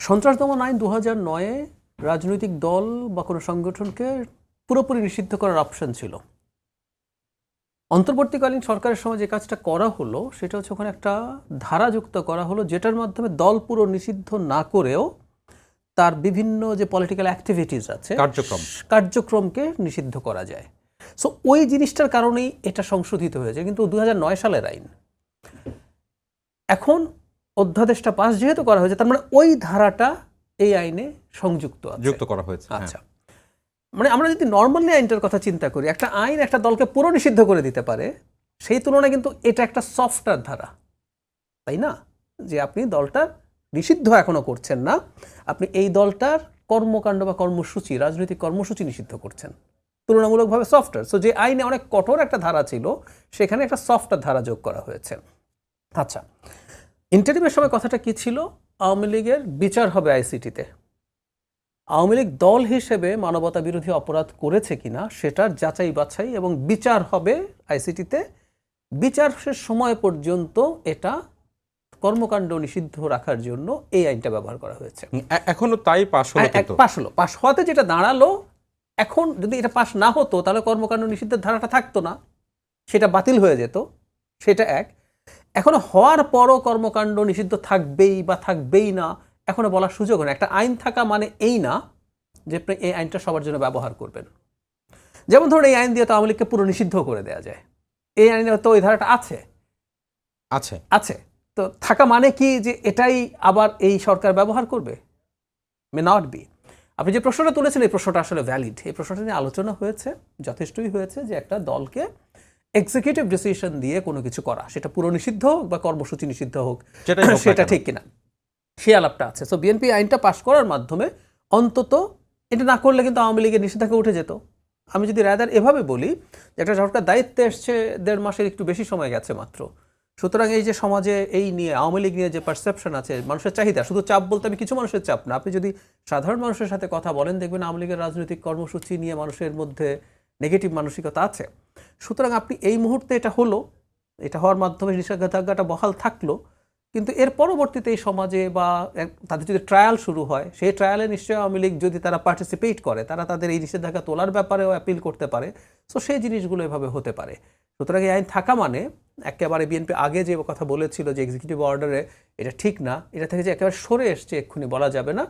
সন্ত্রাস দমন আইন 2009-এ রাজনৈতিক দল বা কোনো সংগঠনকে পুরোপুরি নিষিদ্ধ করার অপশন ছিল। অন্তর্বর্তীকালীন সরকারের সময় যে কাজটা করা হলো সেটা হচ্ছে ওখানে একটা ধারা যুক্ত করা হলো, যেটার মাধ্যমে দল পুরো নিষিদ্ধ না করেও তার বিভিন্ন যে পলিটিক্যাল অ্যাক্টিভিটিস আছে, কার্যক্রমকে নিষিদ্ধ করা যায়। সো ওই জিনিসটার কারণেই এটা সংশোধিত হয়েছে, কিন্তু 2009 সালের আইন। এখন অধ্যাদেশটা পাস যেহেতু করা হয়েছে, তার মানে ওই ধারাটা এই আইনে সংযুক্ত আছে, যুক্ত করা হয়েছে। আচ্ছা, মানে আমরা যদি নর্মালি আইনটার কথা চিন্তা করি, একটা আইন একটা দলকে পুরো নিষিদ্ধ করে দিতে পারে, সেই তুলনায় কিন্তু এটা একটা সফটওয়্যার ধারা, তাই না? যে আপনি দলটার নিষিদ্ধ এখনো করছেন না, আপনি এই দলটার কর্মকাণ্ড বা কর্মসূচি, রাজনৈতিক কর্মসূচি নিষিদ্ধ করছেন, তুলনামূলকভাবে সফটওয়্যার। সো যে আইনে অনেক কঠোর একটা ধারা ছিল, সেখানে একটা সফটওয়্যার ধারা যোগ করা হয়েছে। আচ্ছা, ইন্টারিমের সময় কথাটা কি ছিল? আওয়ামী লীগের বিচার হবে আইসিটিতে। আওয়ামী লীগ দল হিসেবে মানবতা বিরোধী অপরাধ করেছে কিনা সেটার যাচাই বাছাই এবং বিচার হবে আইসিটিতে। বিচারের সময় পর্যন্ত এটা কর্মকাণ্ড নিষিদ্ধ রাখার জন্য এই আইনটা ব্যবহার করা হয়েছে। এখনো তাই পাশ হলো। পাশ হওয়াতে যেটা দাঁড়ালো, এখন যদি এটা পাশ না হতো তাহলে কর্মকাণ্ড নিষিদ্ধের ধারাটা থাকতো না, সেটা বাতিল হয়ে যেত, সেটা এক। এখনো হওয়ার পরও কর্মকাণ্ড নিষিদ্ধ থাকবেই বা থাকবেই না এখনো বলার সুযোগ নেই। একটা আইন থাকা মানে এই না যে আপনি এই আইনটা সবার জন্য ব্যবহার করবেন। যেমন ধরুন, এই আইন দিয়ে তো আওয়ামী লীগকে পুরো নিষিদ্ধ করে দেওয়া যায়, এই আইনে তো ওই ধারাটা আছে আছে আছে তো থাকা মানে কি যে এটাই আবার এই সরকার ব্যবহার করবে? May not be. আপনি যে প্রশ্নটা তুলেছেন, এই প্রশ্নটা আসলে ভ্যালিড। এই প্রশ্নটা নিয়ে আলোচনা হয়েছে, যথেষ্টই হয়েছে, যে একটা দলকে এক্সিকিউটিভ ডিসিশন দিয়ে কোনো কিছু করা, সেটা পুরো নিষিদ্ধ হোক বা কর্মসূচি নিষিদ্ধ হোক, সেটা ঠিক কিনা সে আলাপটা আছে। সো বিএনপি আইনটা পাশ করার মাধ্যমে অন্তত এটা না করলে কিন্তু আওয়ামী লীগের নিষেধাজ্ঞা উঠে যেত। আমি যদি রায়দার এভাবে বলি যে একটা সরকার দায়িত্বে এসছে 1.5 মাসের একটু বেশি সময় গেছে মাত্র, সুতরাং এই যে সমাজে এই নিয়ে আওয়ামী লীগ নিয়ে যে পারসেপশন আছে, মানুষের চাহিদা, শুধু চাপ বলতে আমি কিছু মানুষের চাপ না, আপনি যদি সাধারণ মানুষের সাথে কথা বলেন দেখবেন আওয়ামী লীগের রাজনৈতিক কর্মসূচি নিয়ে মানুষের মধ্যে নেগেটিভ মানসিকতা আছে। সুতরাং আপনি এই মুহূর্তে এটা হলো, এটা হওয়ার মাধ্যমে নিষেধাজ্ঞাটা বহাল থাকলো, কিন্তু এর পরবর্তীতে এই সমাজে বা তাদের যদি ট্রায়াল শুরু হয়, সেই ট্রায়ালে নিশ্চয়ই আওয়ামী লীগ যদি তারা পার্টিসিপেট করে, তারা তাদের এই নিষেধাজ্ঞা তোলার ব্যাপারেও অ্যাপিল করতে পারে। সো সেই জিনিসগুলো এভাবে হতে পারে। সুতরাং এই আইন থাকা মানে একেবারে বিএনপি আগে যে কথা বলেছিল যে এক্সিকিউটিভ অর্ডারে এটা ঠিক না, এটা থেকে যে একেবারে সরে এসছে এক্ষুনি বলা যাবে না।